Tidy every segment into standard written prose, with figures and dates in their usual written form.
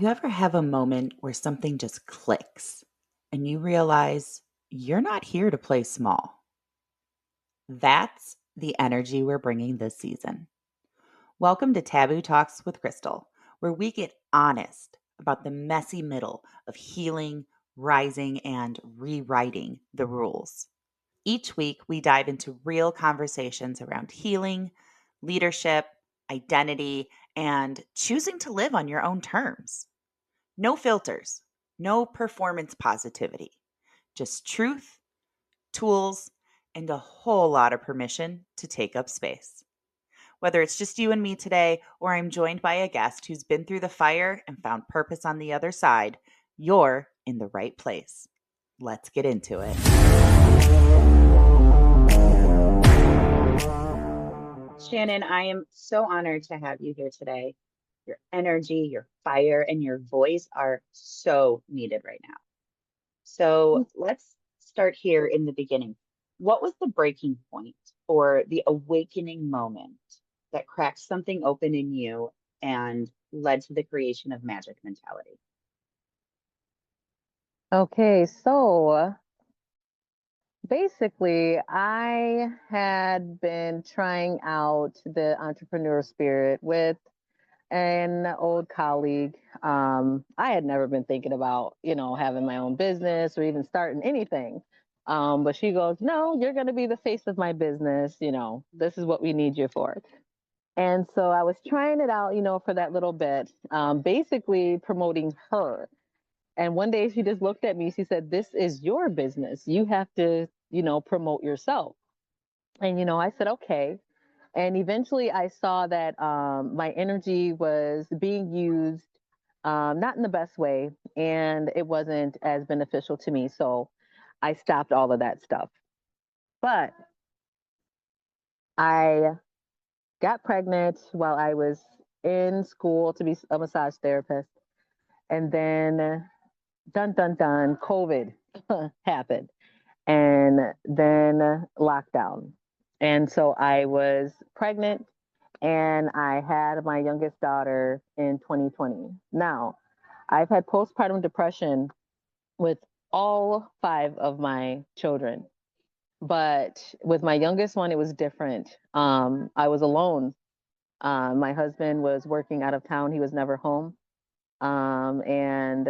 You ever have a moment where something just clicks and you realize you're not here to play small? That's the energy we're bringing this season. Welcome to Taboo Talks with Krystal, where we get honest about the messy middle of healing, rising, and rewriting the rules. Each week, we dive into real conversations around healing, leadership, identity, and choosing to live on your own terms. No filters, no performance positivity, just truth, tools, and a whole lot of permission to take up space. Whether it's just you and me today, or I'm joined by a guest who's been through the fire and found purpose on the other side, you're in the right place. Let's get into it. Shannon, I am so honored to have you here today. Your energy, your fire, and your voice are so needed right now. So let's start here in the beginning. What was the breaking point or the awakening moment that cracked something open in you and led to the creation of Majik Mentality? Okay, so basically, I had been trying out the entrepreneur spirit with an old colleague. I had never been thinking about, having my own business or even starting anything. But she goes, "No, you're going to be the face of my business. This is what we need you for." And so I was trying it out, for that little bit, basically promoting her. And one day she just looked at me. She said, "This is your business. You have to, promote yourself." And, I said, "Okay." And eventually I saw that my energy was being used not in the best way, and it wasn't as beneficial to me. So I stopped all of that stuff. But I got pregnant while I was in school to be a massage therapist. And then, dun, dun, dun, COVID happened. And then lockdown. And so I was pregnant and I had my youngest daughter in 2020. Now, I've had postpartum depression with all five of my children, but with my youngest one, it was different. I was alone. My husband was working out of town, he was never home. And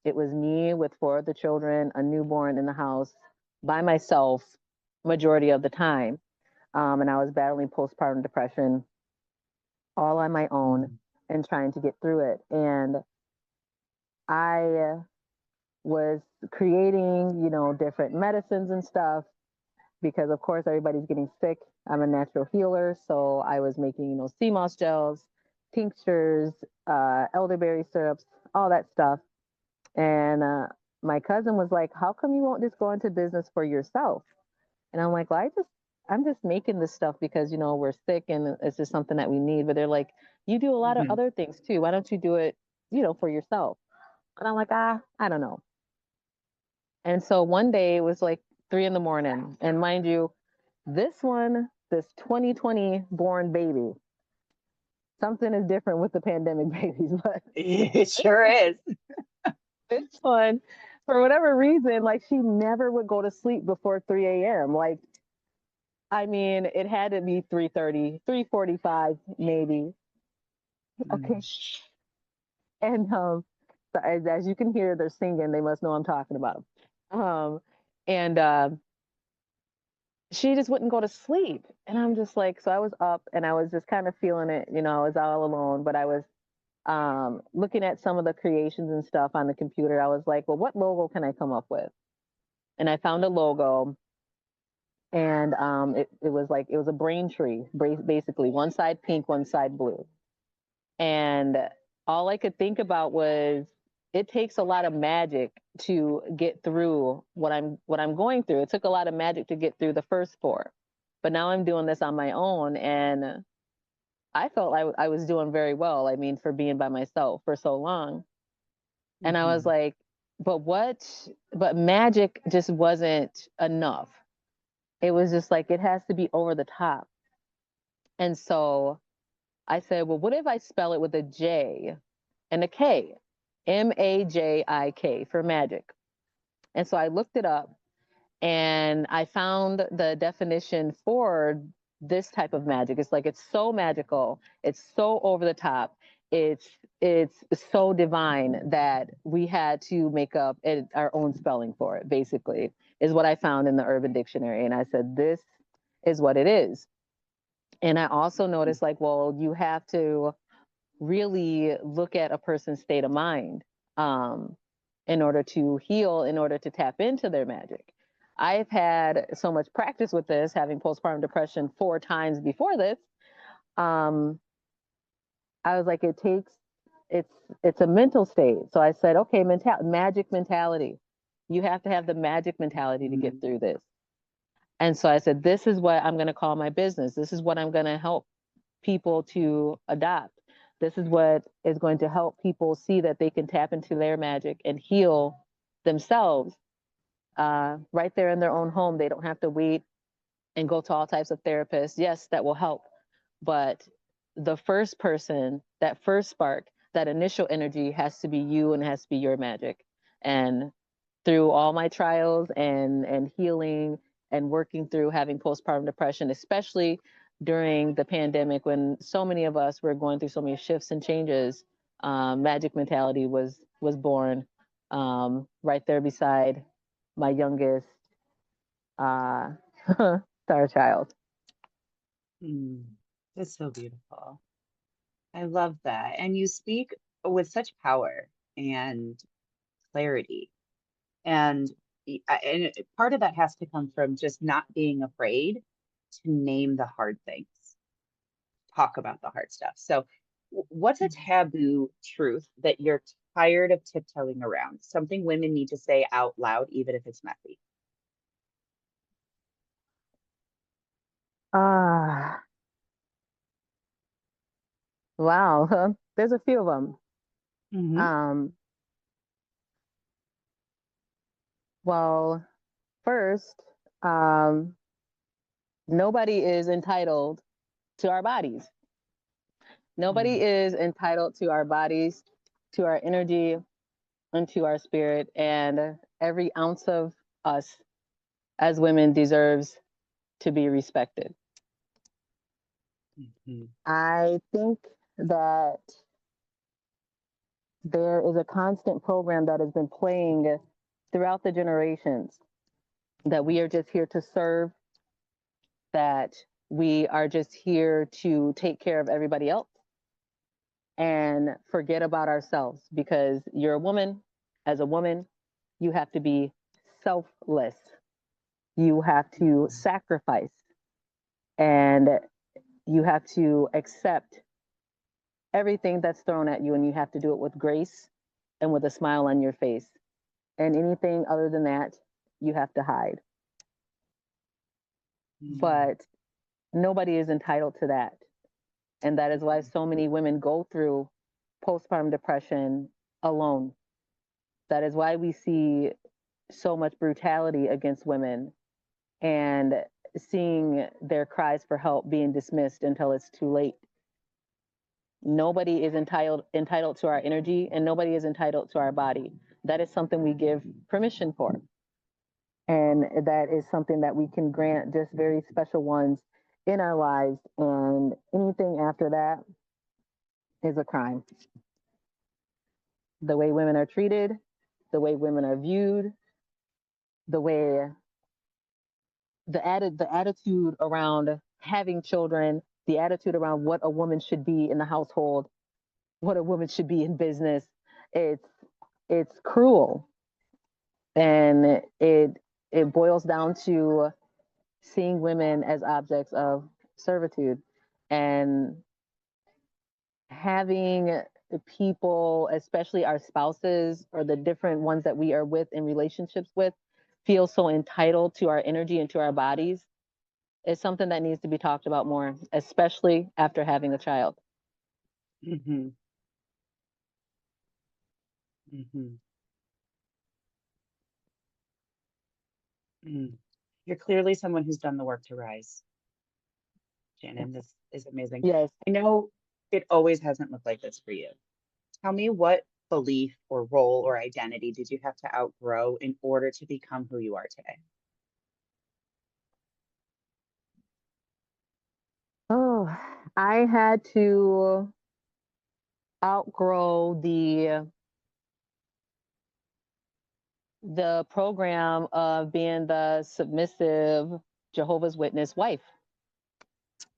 it was me with four of the children, a newborn in the house by myself majority of the time. And I was battling postpartum depression all on my own and trying to get through it. And I was creating, different medicines and stuff because, of course, everybody's getting sick. I'm a natural healer. So I was making, sea moss gels, tinctures, elderberry syrups, all that stuff. And my cousin was like, "How come you won't just go into business for yourself?" And I'm like, "Well, I'm just making this stuff because, we're sick and it's just something that we need." But they're like, "You do a lot of Mhm. other things too. Why don't you do it, for yourself?" And I'm like, I don't know. And so one day it was like 3 in the morning. And mind you, this 2020 born baby, something is different with the pandemic babies, but It sure is. this one, for whatever reason, like she never would go to sleep before 3 a.m. Like, I mean, it had to be 3:30, 3:45, maybe. Okay. Mm. And so as you can hear, they're singing. They must know I'm talking about them. And she just wouldn't go to sleep. And I'm just like, so I was up and I was just kind of feeling it. I was all alone, but I was looking at some of the creations and stuff on the computer. I was like, well, what logo can I come up with? And I found a logo, and it was a brain tree, basically one side pink, one side blue. And all I could think about was it takes a lot of magic to get through what I'm going through. It took a lot of magic to get through the first four, but now I'm doing this on my own, and I felt I was doing very well. I mean, for being by myself for so long. And I was Mhm. like, but magic just wasn't enough. It was just like, it has to be over the top. And so I said, well, what if I spell it with a J and a K? Majik for magic. And so I looked it up and I found the definition for this type of magic. It's like it's so magical, it's so over the top, it's it's so divine that we had to make up our own spelling for it. Basically, is what I found in the Urban Dictionary, and I said this is what it is. And I also noticed, like, well, you have to really look at a person's state of mind um, in order to heal, in order to tap into their magic. I've had so much practice with this, having postpartum depression 4 times before this. Um, I was like, it's it's a mental state. So I said, okay, magic mentality. You have to have the magic mentality to get through this. And so I said, this is what I'm going to call my business. This is what I'm going to help people to adopt. This is what is going to help people see that they can tap into their magic and heal themselves right there in their own home. They don't have to wait and go to all types of therapists. Yes, that will help. But the first person, that first spark, that initial energy has to be you and has to be your magic. And through all my trials and healing and working through having postpartum depression, especially during the pandemic when so many of us were going through so many shifts and changes, Majik Mentality was born right there beside my youngest uh, star child. Mm, that's so beautiful. I love that. And you speak with such power and clarity. And part of that has to come from just not being afraid to name the hard things, talk about the hard stuff. So, what's a taboo truth that you're tired of tiptoeing around? Something women need to say out loud, even if it's messy. Ah, wow. There's a few of them. Hmm. Um, well, first, um, nobody is entitled to our bodies. Nobody Mm, is entitled to our bodies, to our energy, and to our spirit. And every ounce of us as women deserves to be respected. mhm, I think that there is a constant program that has been playing throughout the generations that we are just here to serve, that we are just here to take care of everybody else and forget about ourselves because you're a woman. As a woman, you have to be selfless. You have to mhm, sacrifice and you have to accept everything that's thrown at you, and you have to do it with grace and with a smile on your face. And anything other than that, you have to hide. mm, But nobody is entitled to that. And that is why mhm, so many women go through postpartum depression alone. That is why we see so much brutality against women and seeing their cries for help being dismissed until it's too late. Nobody is entitled to our energy and nobody is entitled to our body. That is something we give permission for. And that is something that we can grant just very special ones in our lives. And anything after that is a crime. The way women are treated, the way women are viewed, the way the attitude around having children, the attitude around what a woman should be in the household, what a woman should be in business. It's it's cruel, and it boils down to seeing women as objects of servitude and having people, especially our spouses or the different ones that we are with in relationships with, feel so entitled to our energy and to our bodies is something that needs to be talked about more, especially after having a child. mhm, mhm, mm. You're clearly someone who's done the work to rise, Shannon. This is amazing. Yes. I know it always hasn't looked like this for you. Tell me what belief or role or identity did you have to outgrow in order to become who you are today? Oh, I had to outgrow the program of being the submissive Jehovah's Witness wife.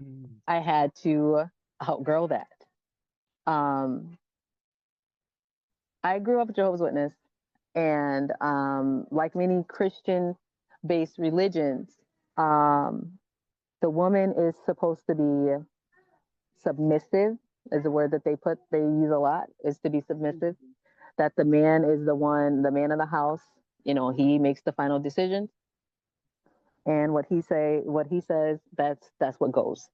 Mm. I had to outgrow that. Um, I grew up a Jehovah's Witness, and like many Christian-based religions, um, the woman is supposed to be submissive. Is a word that they use a lot, is to be submissive. Mhm. That the man is the man of the house. You know, he makes the final decision, and what he says, that's what goes.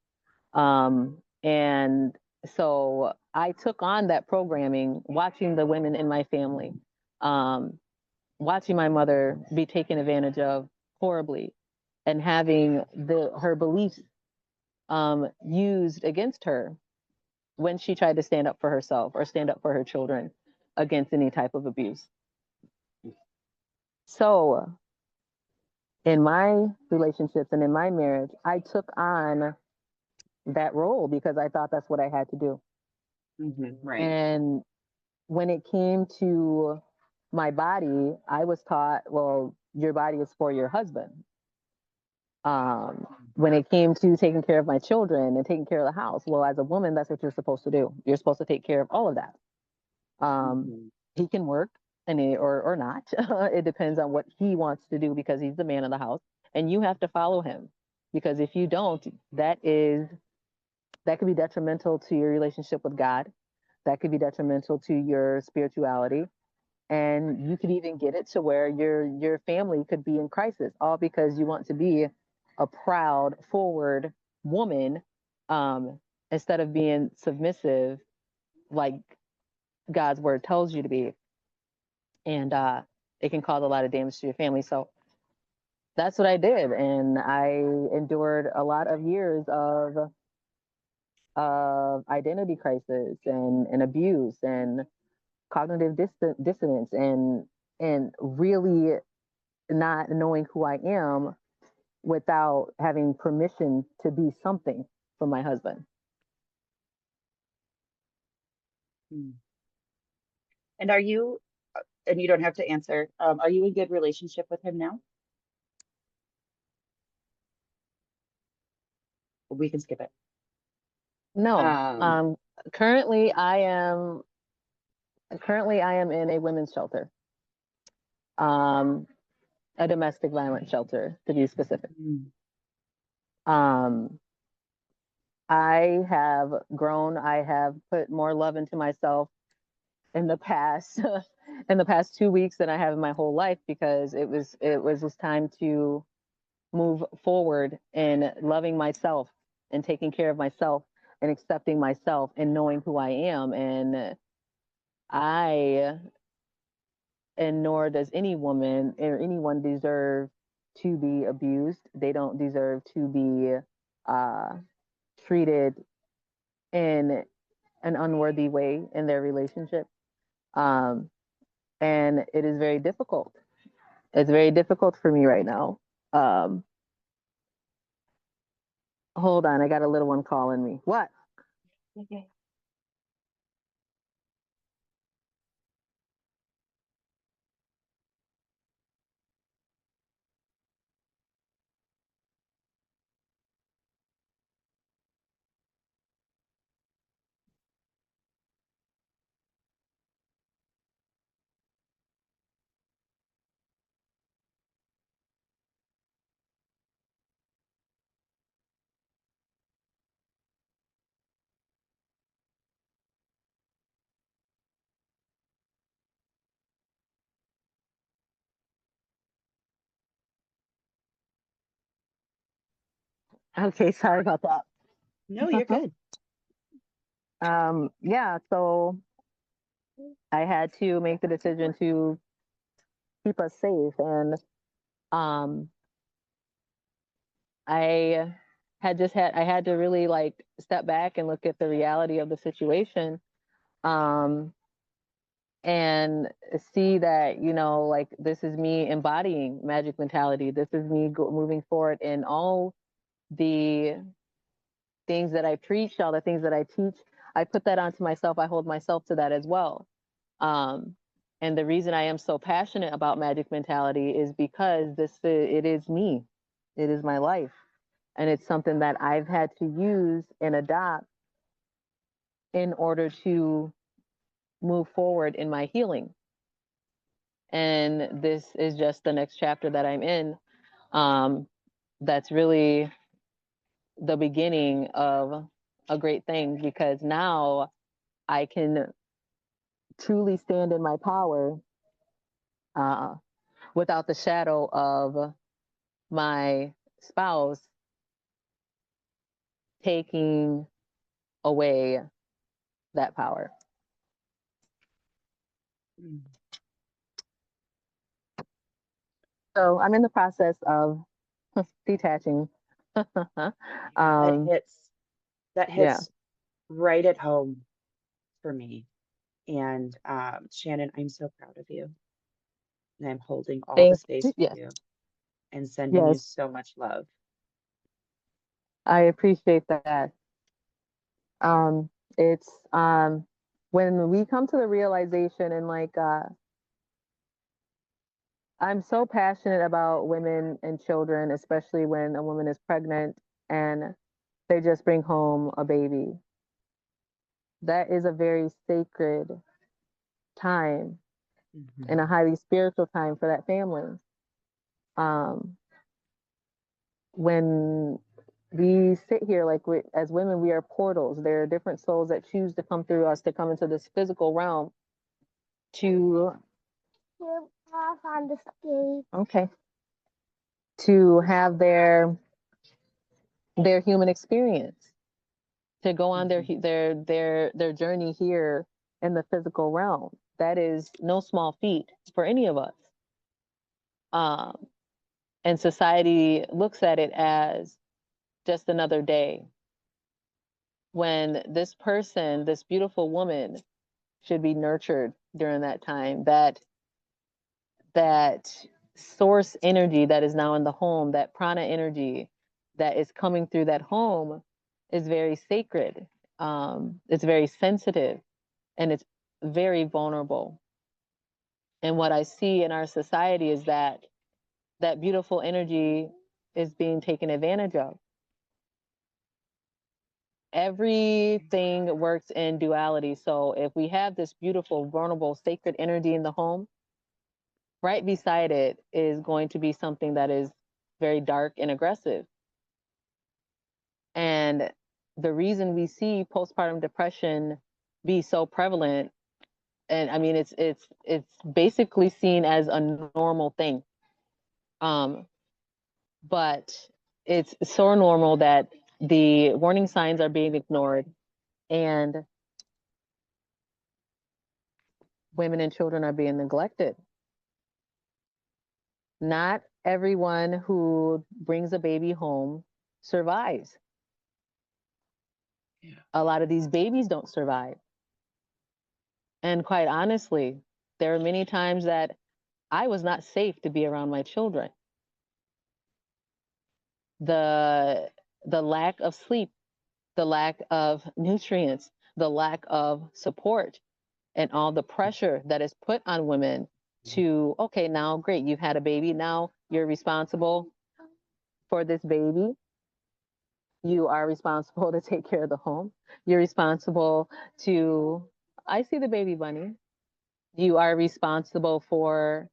And so I took on that programming, watching the women in my family, um, watching my mother be taken advantage of horribly, and having her beliefs used against her when she tried to stand up for herself or stand up for her children against any type of abuse. So in my relationships and in my marriage, I took on that role because I thought that's what I had to do. Right. And when it came to my body, I was taught, well, your body is for your husband. When it came to taking care of my children and taking care of the house, well, as a woman, that's what you're supposed to do. You're supposed to take care of all of that. Mhm. He can work or not. It depends on what he wants to do because he's the man of the house, and you have to follow him. Because if you don't, that could be detrimental to your relationship with God. That could be detrimental to your spirituality, and you could even get it to where your family could be in crisis, all because you want to be a proud, forward woman, um, instead of being submissive, like God's word tells you to be. And it can cause a lot of damage to your family. So that's what I did, and I endured a lot of years of identity crisis and abuse and cognitive dissonance and really not knowing who I am without having permission to be something from my husband. Mm. And are you, and you don't have to answer, are you in good relationship with him now? We can skip it. No, Um, currently I am in a women's shelter, um, a domestic violence shelter to be specific. mm, Um, I have grown. I have put more love into myself in the past in the past 2 weeks than I have in my whole life because it was just time to move forward in loving myself and taking care of myself and accepting myself and knowing who I am. And I, and nor does any woman or anyone deserve to be abused. They don't deserve to be uh, treated in an unworthy way in their relationship. Um, and it is very difficult. It's very difficult for me right now. Um, Hold on, I got a little one calling me. What? okay. Okay, sorry about No, you're that. good. Yeah, so I had to make the decision to keep us safe, and um, I I had to really like step back and look at the reality of the situation. Um, and see that, like, this is me embodying Majik Mentality. This is me moving forward in all the things that I preach, all the things that I teach. I put that onto myself. I hold myself to that as well. Um, and the reason I am so passionate about Majik Mentality is because it is me. It is my life. And it's something that I've had to use and adopt in order to move forward in my healing. And this is just the next chapter that I'm in. Um, that's really the beginning of a great thing, because now I can truly stand in my power, uh, without the shadow of my spouse taking away that power. Mm. So I'm in the process of detaching. Yeah, um, that yeah. hits right at home for me. And Shannon, I'm so proud of you. And I'm holding all the Thank space you. for Yes. you and sending you Yes. so much love. I appreciate that. Um, it's when we come to the realization, and like, I'm so passionate about women and children, especially when a woman is pregnant and they just bring home a baby. That is a very sacred time and a Mhm. highly spiritual time for that family. Um, when we sit here, like, as women, we are portals. There are different souls that choose to come through us to come into this physical realm to, okay, to have their human experience, to go on Mhm. their journey here in the physical realm. That is no small feat for any of us. Um, and society looks at it as just another day, when this person, this beautiful woman, should be nurtured during that time. That source energy that is now in the home, that prana energy that is coming through that home, is very sacred. It's very sensitive, and it's very vulnerable. And what I see in our society is that that beautiful energy is being taken advantage of. Everything works in duality. So if we have this beautiful, vulnerable, sacred energy in the home, right beside it is going to be something that is very dark and aggressive. And the reason we see postpartum depression be so prevalent, and I mean, it's basically seen as a normal thing. Um, but it's so normal that the warning signs are being ignored, and women and children are being neglected. Not everyone who brings a baby home survives. Yeah. A lot of these babies don't survive. And quite honestly, there are many times that I was not safe to be around my children. The the lack of sleep, the lack of nutrients, the lack of support, and all the pressure that is put on women to, okay, now great, you've had a baby, now you're responsible for this baby. You are responsible to take care of the home. You're responsible to, I see the baby bunny. You are responsible for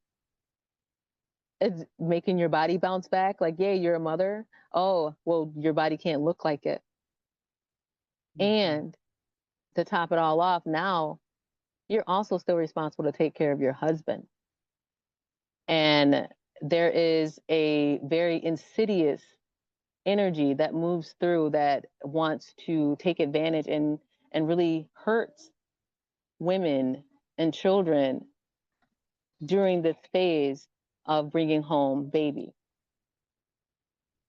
making your body bounce back. Like, yeah, you're a mother. Oh, well, your body can't look like it. Mhm. And to top it all off, now you're also still responsible to take care of your husband. And there is a very insidious energy that moves through that wants to take advantage and really hurts women and children during this phase of bringing home baby.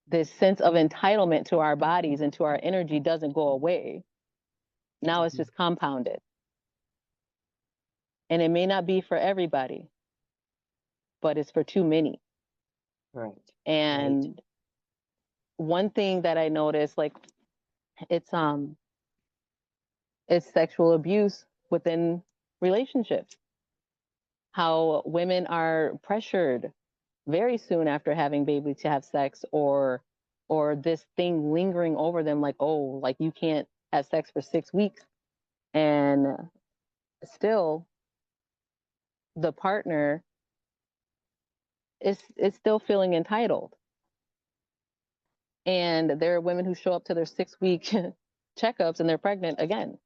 This sense of entitlement to our bodies and to our energy doesn't go away. Now it's Mhm. just compounded. And it may not be for everybody, but it's for too many. Right. Right. And one thing that I noticed, like, it's it's sexual abuse within relationships. How women are pressured very soon after having baby to have sex, or this thing lingering over them, like, oh, like you can't have sex for 6 weeks, and still the partner is still feeling entitled. And there are women who show up to their 6 week checkups and they're pregnant again.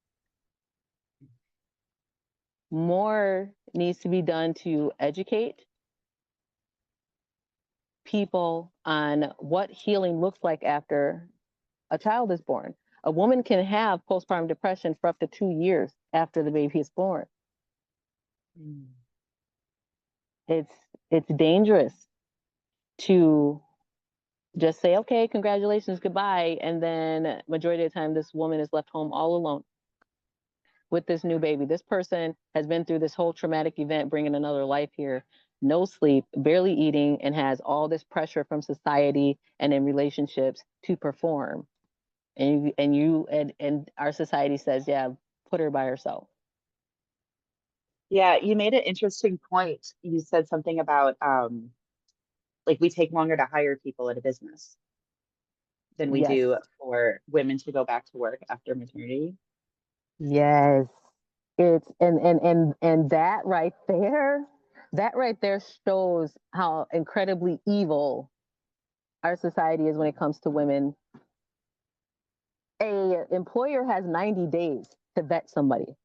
More needs to be done to educate people on what healing looks like after a child is born. A woman can have postpartum depression for up to 2 years after the baby is born. Mm. It's it's dangerous to just say, okay, congratulations, goodbye, and then majority of the time this woman is left home all alone with this new baby. This person has been through this whole traumatic event, bringing another life here, no sleep, barely eating, and has all this pressure from society and in relationships to perform. And our society says, yeah, put her by herself. Yeah, you made an interesting point. You said something about like we take longer to hire people at a business than we Yes, do for women to go back to work after maternity. yes. It's and that right there shows how incredibly evil our society is when it comes to women. A employer has 90 days to vet somebody.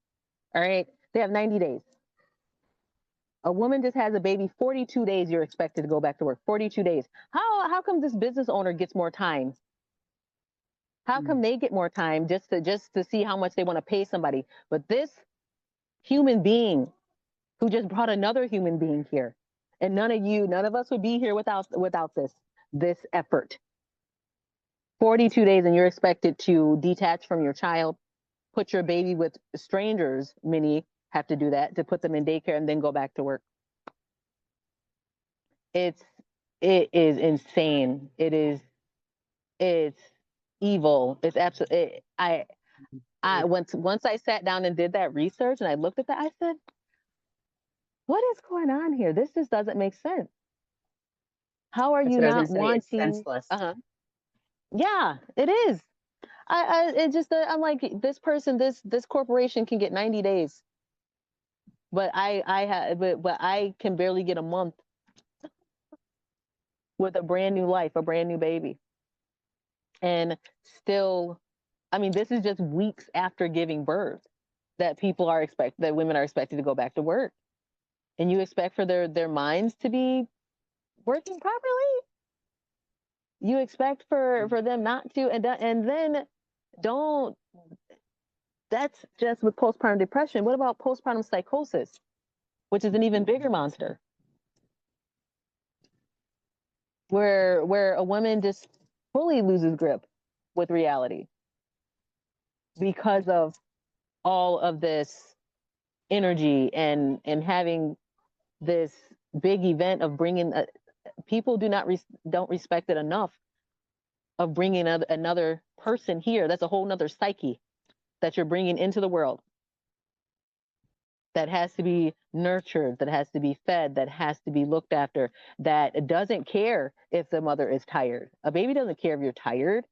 All right, they have 90 days. A woman just has a baby, 42 days you're expected to go back to work. 42 days. How come this business owner gets more time? How come Mm. they get more time just to see how much they want to pay somebody? But this human being who just brought another human being here, and none of us would be here without this effort. 42 days and you're expected to detach from your child, put your baby with strangers. Many have to do that, to put them in daycare and then go back to work. It's it is insane. It's evil. It's absolutely. I once I sat down and did that research and I looked at that, I said, "What is going on here? This just doesn't make sense. How are That's you what I was gonna not say. It's wanting?" senseless. Uh huh. Yeah, it is. It just I'm like, this person, this corporation can get 90 days, but but I can barely get a month with a brand new life, a brand new baby, and still, I mean, this is just weeks after giving birth that women are expected to go back to work, and you expect for their minds to be working properly. You expect for them not to, and then don't. That's just with postpartum depression. What about postpartum psychosis, which is an even bigger monster, where a woman just fully loses grip with reality because of all of this energy and having this big event of bringing people don't respect it enough, of bringing another person here. That's a whole nother psyche that you're bringing into the world, that has to be nurtured, that has to be fed, that has to be looked after, that doesn't care if the mother is tired. A baby doesn't care if you're tired.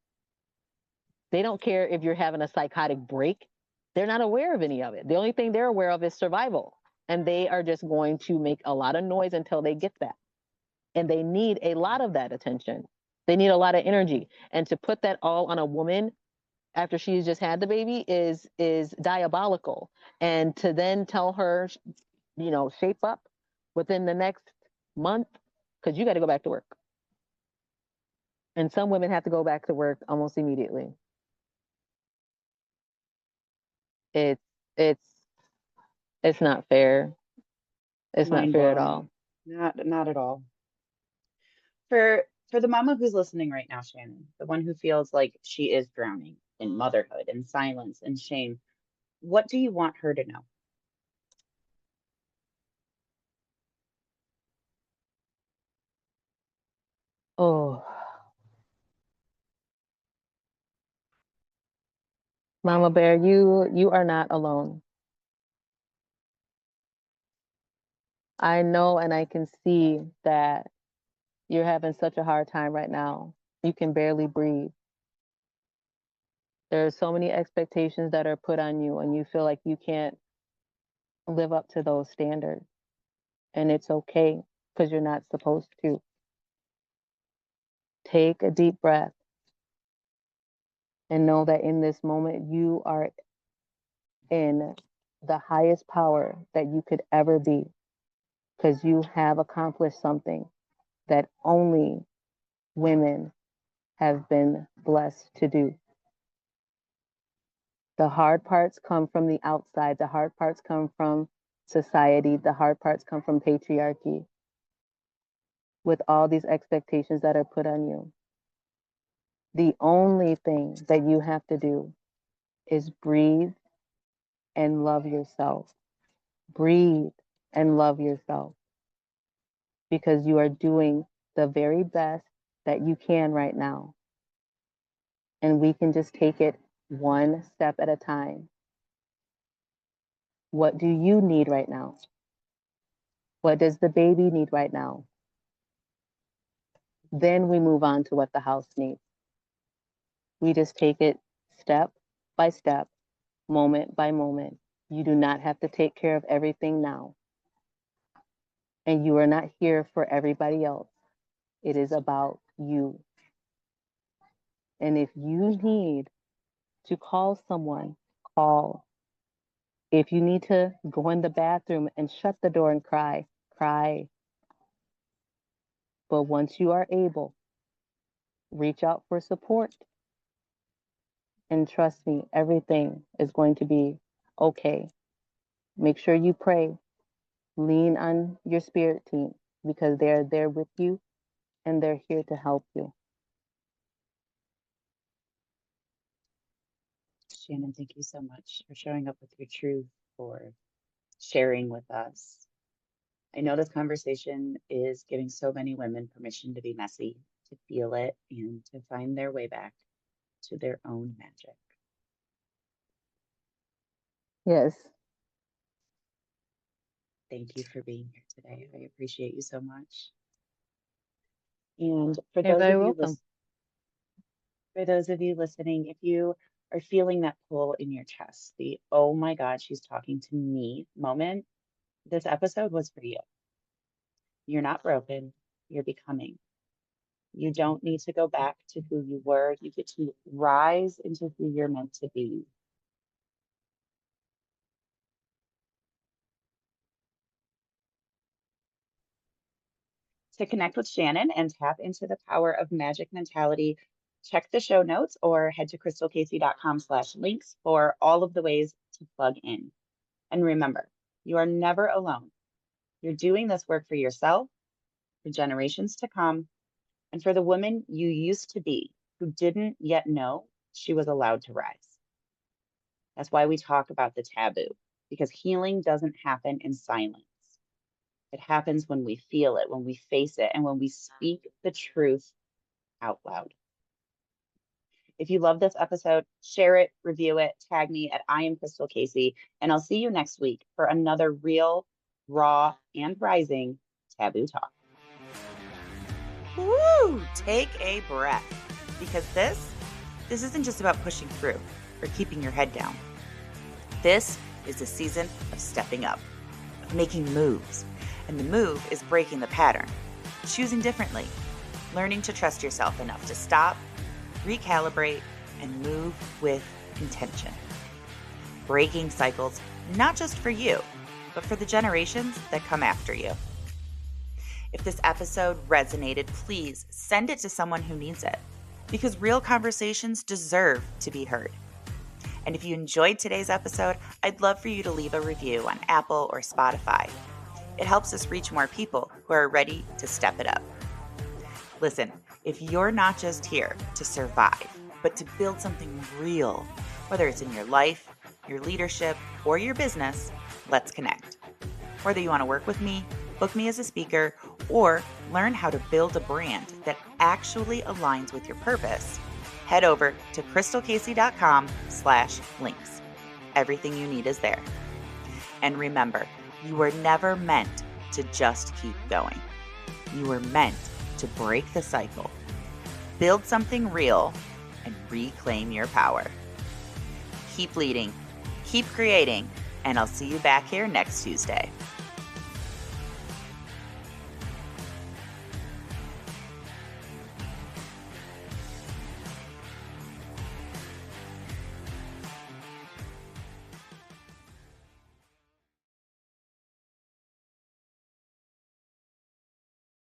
They don't care if you're having a psychotic break. They're not aware of any of it. The only thing they're aware of is survival. And they are just going to make a lot of noise until they get that. And they need a lot of that attention. They need a lot of energy. And to put that all on a woman after she's just had the baby is diabolical. And to then tell her, shape up within the next month, because you got to go back to work. And some women have to go back to work almost immediately. It's it's it's not fair. It's not Mind fair at blowing. all. Not at all. For the mama who's listening right now, Shannon, the one who feels like she is drowning in motherhood and silence and shame, what do you want her to know? Oh, Mama Bear, you are not alone. I know and I can see that you're having such a hard time right now. You can barely breathe. There are so many expectations that are put on you, and you feel like you can't live up to those standards. And it's okay because you're not supposed to. Take a deep breath and know that in this moment, you are in the highest power that you could ever be because you have accomplished something that only women have been blessed to do. The hard parts come from the outside, the hard parts come from society, the hard parts come from patriarchy, with all these expectations that are put on you. The only thing that you have to do is breathe and love yourself. Breathe and love yourself because you are doing the very best that you can right now. And we can just take it one step at a time. What do you need right now? What does the baby need right now? Then we move on to what the house needs. We just take it step by step, moment by moment. You do not have to take care of everything now. And you are not here for everybody else. It is about you. And if you need to call someone, call. If you need to go in the bathroom and shut the door and cry, cry. But once you are able, reach out for support. And trust me, everything is going to be okay. Make sure you pray. Lean on your spirit team because they're there with you and they're here to help you. Shannon, thank you so much for showing up with your truth, for sharing with us. I know this conversation is giving so many women permission to be messy, to feel it, and to find their way back to their own magic. Yes, Thank you for being here today. I appreciate you so much. And for you're those very of you welcome. listening, if you are feeling that pull in your chest, the oh my God, she's talking to me moment, this episode was for you. You're not broken, you're becoming. You don't need to go back to who you were. You get to rise into who you're meant to be. To connect with Shannon and tap into the power of Majik Mentality, check the show notes or head to krystalcasey.com/links for all of the ways to plug in. And remember, you are never alone. You're doing this work for yourself, for generations to come, and for the woman you used to be who didn't yet know she was allowed to rise. That's why we talk about the taboo, because healing doesn't happen in silence. It happens when we feel it, when we face it, and when we speak the truth out loud. If you love this episode, share it, review it, tag me at I am Krystal Casey, and I'll see you next week for another real, raw, and rising taboo talk. Woo! Take a breath, because this isn't just about pushing through or keeping your head down. This is a season of stepping up, of making moves, and the move is breaking the pattern, choosing differently, learning to trust yourself enough to stop, recalibrate, and move with intention. Breaking cycles, not just for you, but for the generations that come after you. If this episode resonated, please send it to someone who needs it, because real conversations deserve to be heard. And if you enjoyed today's episode, I'd love for you to leave a review on Apple or Spotify. It helps us reach more people who are ready to step it up. Listen, if you're not just here to survive, but to build something real, whether it's in your life, your leadership, or your business, let's connect. Whether you want to work with me, book me as a speaker, or learn how to build a brand that actually aligns with your purpose, head over to krystalcasey.com/links. Everything you need is there. And remember, you were never meant to just keep going. You were meant to break the cycle, build something real, and reclaim your power. Keep leading, keep creating, and I'll see you back here next Tuesday.